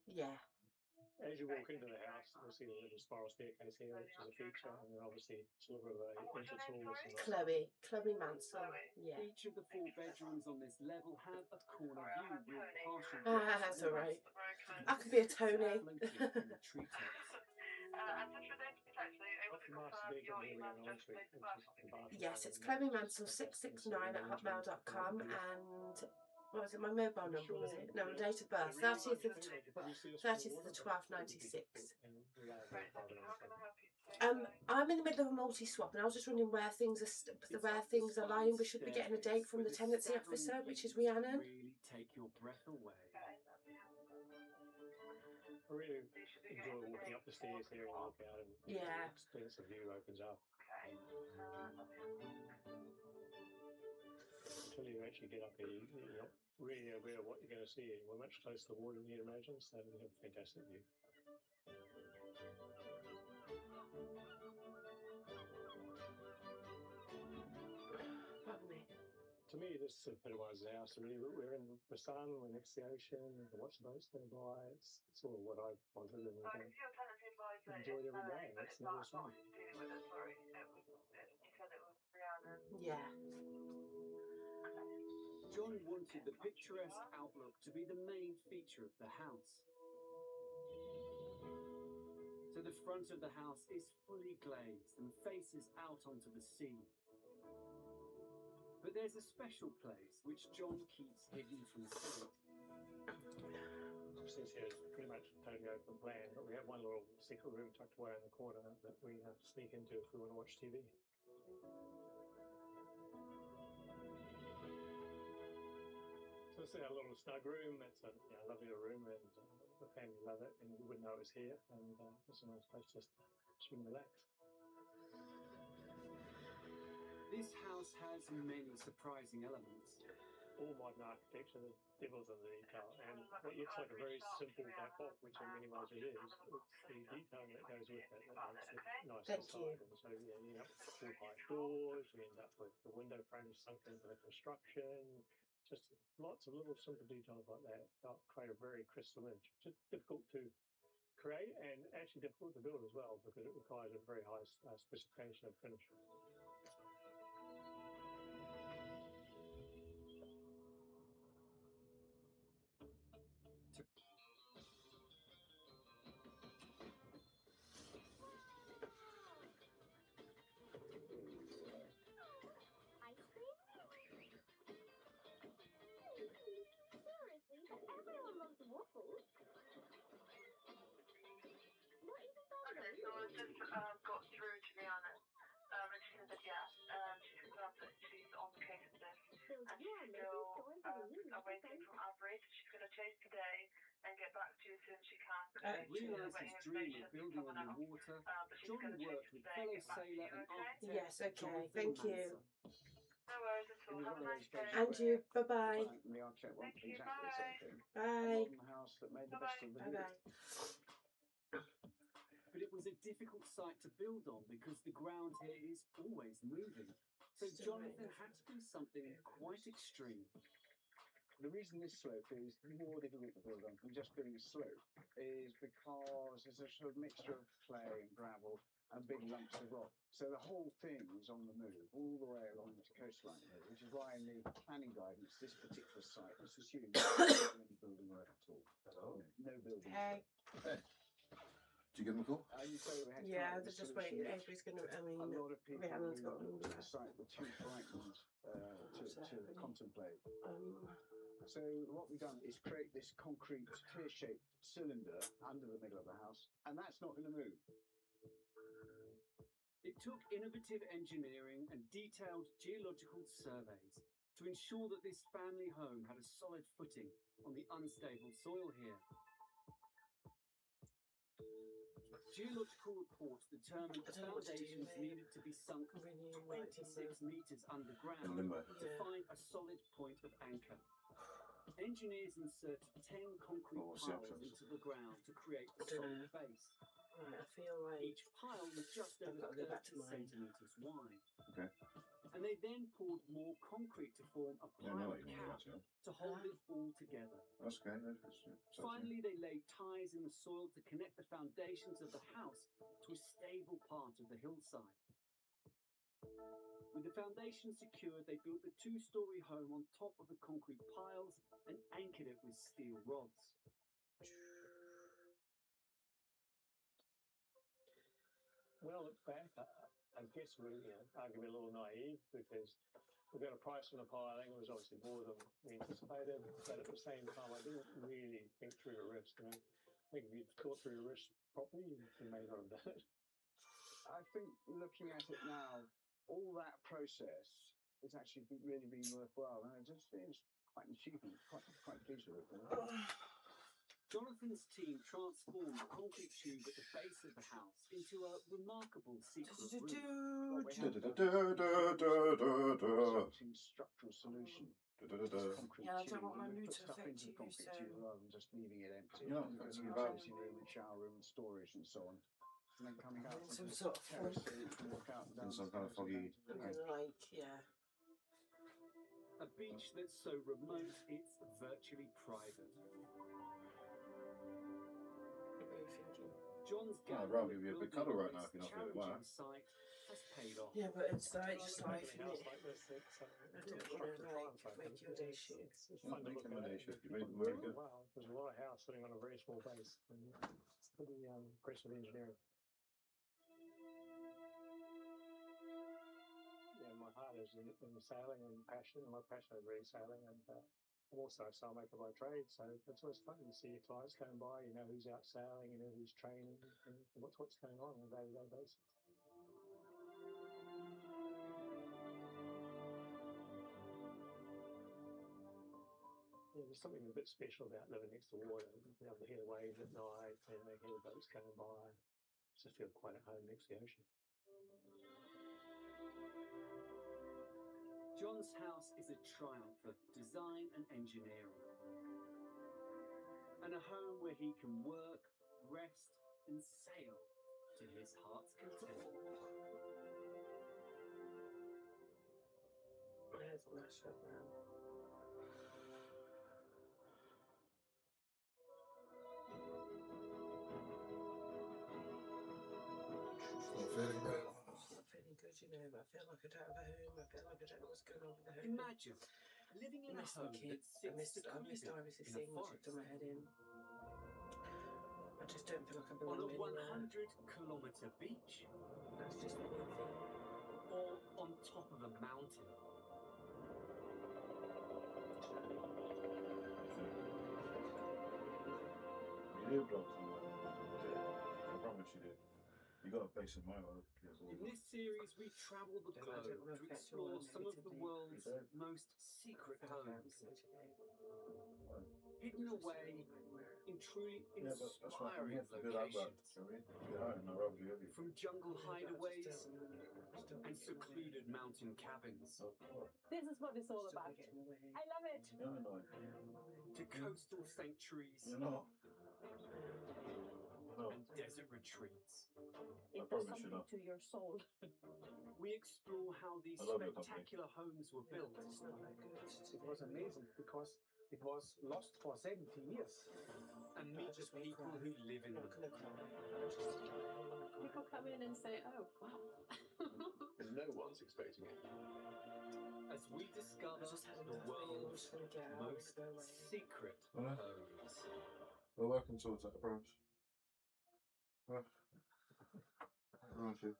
Yeah.
As you walk into the house, you'll see the little spiral staircase here, which is a feature, and then obviously it's a little bit of a
Chloe Mansell. Yeah.
Each of the 4 bedrooms on this level have a corner view with partial...
That's all right. I could be a Tony. Yes, it's Chloe Mansell 669@hotmail.com, and what was it? My mobile number was it? No, my date of birth 30th of the 12th 96. I'm in the middle of a multi-swap, and I was just wondering where things are lying. We should be getting a date from the tenancy officer, which is Rhiannon.
Really take your breath away.
I really enjoy walking up the stairs here and walk out, and the extensive view opens up. Until you actually get up here, you're not really aware of what you're going to see. We're much closer to the water than you'd imagine, so we have a fantastic view. To me, this epitomises the house. Really, we're in the sun, we're next to the ocean, we can watch the boats go by. It's all what I wanted, and enjoyed every day. That's the most fun.
Yeah.
John wanted the picturesque outlook to be the main feature of the house. So the front of the house is fully glazed and faces out onto the sea. But But there's a special place which John keeps hidden from sight.
This here is pretty much totally open plan, but we have one little secret room tucked away in the corner that we sneak into if we want to watch TV. So this is our little snug room. It's a lovely little room, and the family love it, and you wouldn't know it was here. And it's a nice place just to relax.
This house has many surprising elements.
All modern architecture, the devil's in the detail, and what looks like a very simple black box, which in many ways it is, it's the detailing that goes with it that makes it nice inside. And so you end up with full height doors, you end up with the window frames sunk into the construction, just lots of little simple details like that that create a very crystal image. Just difficult to create and actually difficult to build as well, because it requires a very high specification of finish.
Okay, so I just got through, to be honest. And she said that, yeah, she confirmed that she's on the case of this. And she's still awaiting from Outbreak. She's going to chase today and get back to you as soon as she can.
Realised his dream of building on the water, John worked with fellow sailor and architect
Yes, okay,
Jonathan
thank you.
Manson.
No worries at all. Have a nice day.
And you, bye-bye.
The architect
Thank
wanted
you,
exactly the same thing.
Bye.
A modern house that made the best of the
Bye-bye.
But it was a difficult site to build on because the ground here is always moving. So Jonathan had to do something quite extreme.
The reason this slope is more difficult to build on than just being a slope is because there's a sort of mixture of clay and gravel and big lumps of rock. So the whole thing is on the move all the way along the coastline here, which is why in the planning guidance, this particular site is assumed any building work at all. No building.
Hey.
Do you get them a call?
Yeah, they're just waiting. Avery's going to,
a lot of people
Rhiannon's got
who the site were too frightened to contemplate. So what we've done is create this concrete tear-shaped cylinder under the middle of the house, and that's not going to move.
It took innovative engineering and detailed geological surveys to ensure that this family home had a solid footing on the unstable soil here. Geological reports determined the foundations needed to be sunk 26 meters underground to find a solid point of anchor. Engineers inserted 10 concrete piles into the ground to create a solid base.
Right, I feel like
each pile was just over 30 centimeters wide.
Okay.
And they then poured more concrete to form a pile cap to hold it all together.
That's okay.
Finally, they laid ties in the soil to connect the foundations of the house to a stable part of the hillside. With the foundation secured, they built the two-story home on top of the concrete piles and anchored it with steel rods.
Well, look back, I guess we're arguably a little naive because we got a price on the piling. It was obviously more than we anticipated, but at the same time, I didn't really think through the risk. I think if you'd thought through the risk properly, you may not have done it.
I think looking at it now, all that process has actually really been worthwhile, and it just is quite an achievement. Quite pleased with it.
Jonathan's team transformed the concrete tube at the base of the house into a remarkable secret room.
Structural solution.
Yeah, I don't want my mood to affect you,
concrete
so...
tube rather than just leaving it empty.
Yeah, that's about
dressing room and shower room and storage and so on. And then coming out
some sort of
terrace so you can walk out and down.
And some kind of foggy.
Like, yeah.
A beach that's so remote it's virtually private. John's
I'd rather give you a big cuddle right now if you're not feeling well.
Site has paid off.
Yeah, but it's like just life, isn't it?
Like this,
I don't want to make your day shit.
It's fun to look at.
Very good.
Wow, there's a lot of house sitting on a very small base. And it's pretty impressive engineering. Yeah, my heart is in sailing and passion. I'm passionate about sailing, and I'm also a sailmaker by trade. So it's always fun to see your clients going by. You know who's out sailing, you know who's training, and what's going on a day-to-day basis. Yeah, there's something a bit special about living next to water. Being able to hear the waves at night, and hear the boats going by. Just feel quite at home next to the ocean.
John's house is a triumph of design and engineering, and a home where he can work, rest, and sail to his heart's content.
There's mashup now.
Not feeling good.
It's not feeling good, you know. I feel like I don't have a home. I feel like I don't know what's going on with the home.
Imagine living in a home that
I
sits
missed
secluded
Iris's
in a
thing, which
forest.
I've done my head in. I just don't feel like I
On
belong
a
anywhere.
100-kilometre beach,
That's just the one thing.
or on top of a mountain.
You did drugs and that. I promise you did. You got a place in my world.
In this series, we travel the globe to explore some of the world's most secret homes, hidden away in truly inspiring locations. From jungle hideaways and secluded mountain cabins,
This is what it's all about. I love it.
to coastal sanctuaries and desert retreats.
It does something to your soul.
We explore how these
I love your
spectacular homes were built.
It was amazing because it was lost for 70 years.
And meet the people who live in them.
People come in and say, oh, wow.
And no one's expecting it.
As we discover the world's most secret homes.
We're working towards that, I promise. I promise you.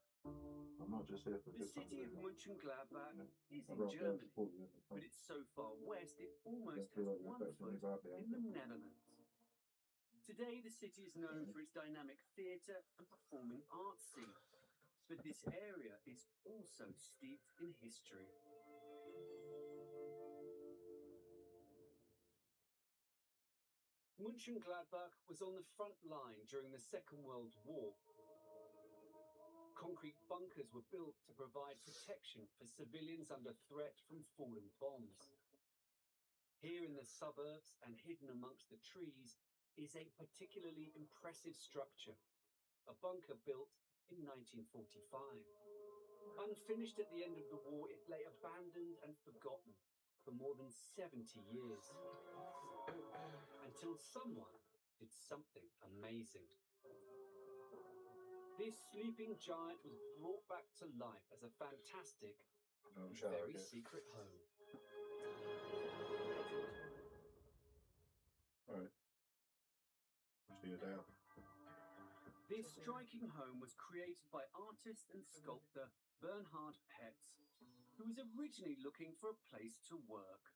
I'm not just here for
The city of Mönchengladbach is in
I'd rather
Germany,
support you.
but it's so far west it almost
feel
has
like you're
one
affecting me
foot
badly,
in the Netherlands. Today the city is known for its dynamic theatre and performing arts scene, but this area is also steeped in history. Mönchengladbach was on the front line during the Second World War. Concrete bunkers were built to provide protection for civilians under threat from falling bombs. Here in the suburbs and hidden amongst the trees is a particularly impressive structure, a bunker built in 1945. Unfinished at the end of the war, it lay abandoned and forgotten for more than 70 years, until someone did something amazing. This sleeping giant was brought back to life as a fantastic, very secret home.
Alright. See you there.
This striking home was created by artist and sculptor Bernhard Petz, who was originally looking for a place to work.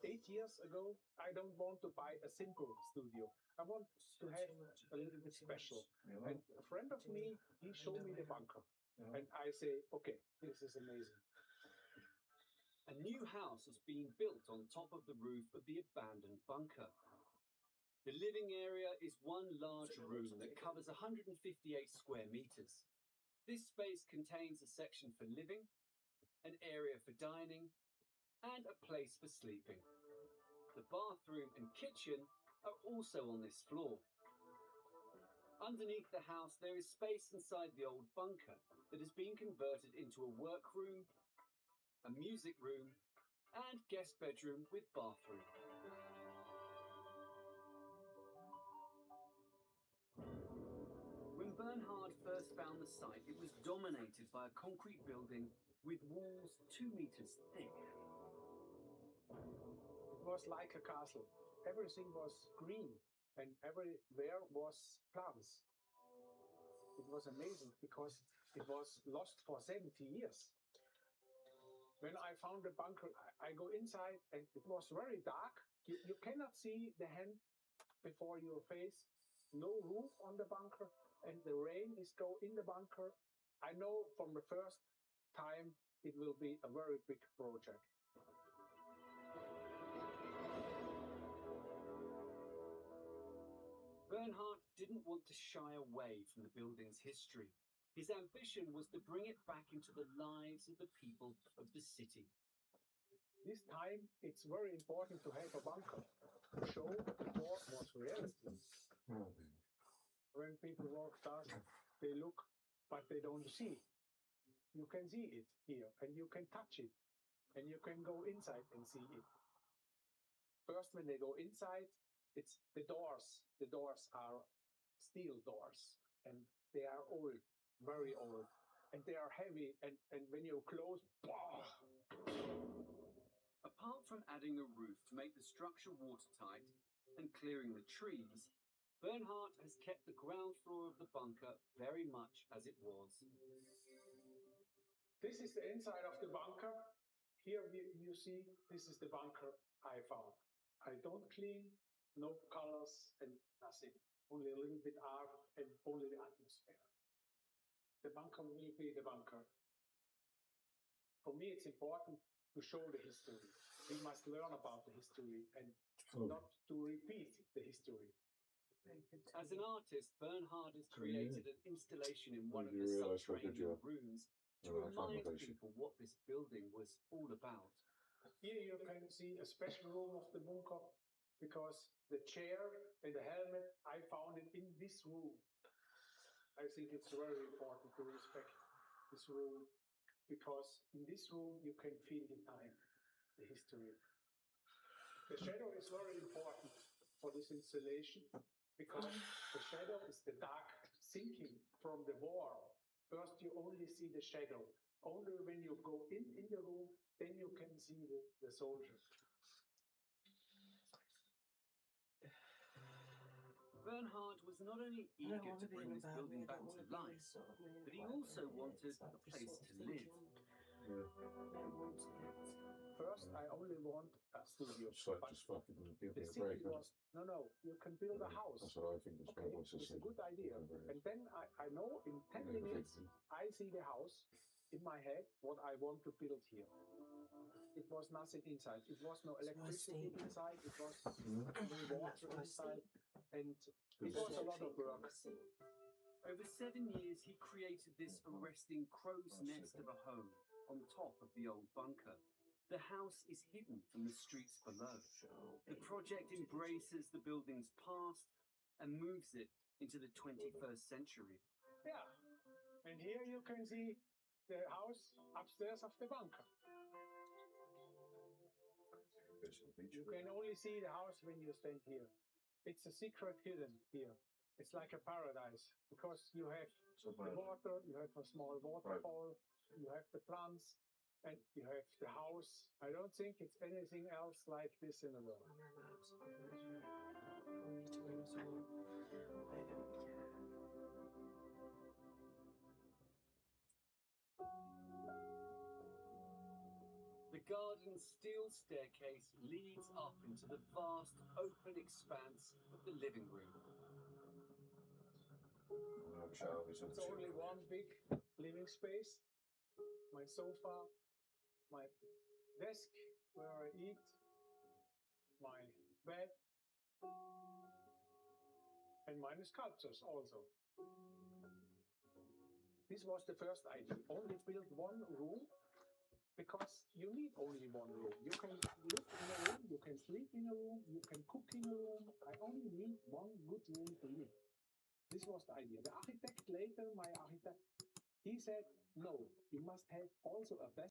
8 years ago, I don't want to buy a simple studio. I want to have a little bit special. And a friend of me, he showed me the bunker. And I say, okay, this is amazing.
A new house was being built on top of the roof of the abandoned bunker. The living area is one large room that covers 158 square meters. This space contains a section for living, an area for dining, and a place for sleeping. The bathroom and kitchen are also on this floor. Underneath the house, there is space inside the old bunker that has been converted into a workroom, a music room, and guest bedroom with bathroom. When Bernhard first found the site, it was dominated by a concrete building with walls 2 meters thick.
It was like a castle. Everything was green and everywhere was plants. It was amazing because it was lost for 70 years.
When I found the bunker, I go inside and it was very dark. You cannot see the hand before your face. No roof on the bunker, and the rain is go in the bunker. I know from the first time it will be a very big project.
Bernhard didn't want to shy away from the building's history. His ambition was to bring it back into the lives of the people of the city.
This time, it's very important to have a bunker to show what was reality. When people walk past, they look, but they don't see. You can see it here, and you can touch it, and you can go inside and see it. First, when they go inside, it's the doors. The doors are steel doors, and they are old, very old, and they are heavy, and when you close,
Apart from adding a roof to make the structure watertight and clearing the trees, Bernhard has kept the ground floor of the bunker very much as it was.
This is the inside of the bunker. Here you see, this is the bunker I found. I don't clean, no colors and nothing. Only a little bit art and only the atmosphere. The bunker will be the bunker. For me, it's important to show the history. We must learn about the history and not to repeat the history.
As an artist, Bernhard has created an installation in one of the subterranean rooms to remind people what this building was all about.
Here you can see a special room of the bunker because the chair and the helmet, I found it in this room. I think it's very important to respect this room because in this room you can feel the time, the history. The shadow is very important for this installation because the shadow is the dark sinking from the wall. First you only see the shadow. Only when you go in the room, then you can see the soldiers.
Bernhard was not only eager to bring this building back to life, but he also wanted a place to live.
First, I only want a studio.
Just fucking give me a break.
No, you can build a house.
That's what I think is
okay, it's a good idea. And then I know in 10 minutes, I see the house in my head, what I want to build here. It was nothing inside. It was no electricity inside. It was no water inside. And it was a lot of work.
Over 7 years, he created this arresting crow's nest of a home on top of the old bunker. The house is hidden from the streets below. The project embraces the building's past and moves it into the 21st century.
Yeah, and here you can see the house upstairs of the bunker. You can only see the house when you stand here. It's a secret hidden here. It's like a paradise because you have the water, you have a small waterfall, you have the plants, and you have the house. I don't think it's anything else like this in the world.
The garden steel staircase leads up into the vast open expanse of the living room.
It's only one big living space. My sofa, my desk where I eat, my bed, and my sculptures also. This was the first idea. Only build one room because you need only one room. You can live in a room, you can sleep in a room, you can cook in a room. I only need one good room to live. This was the idea. The architect later, my architect, he said, no, you must have also a best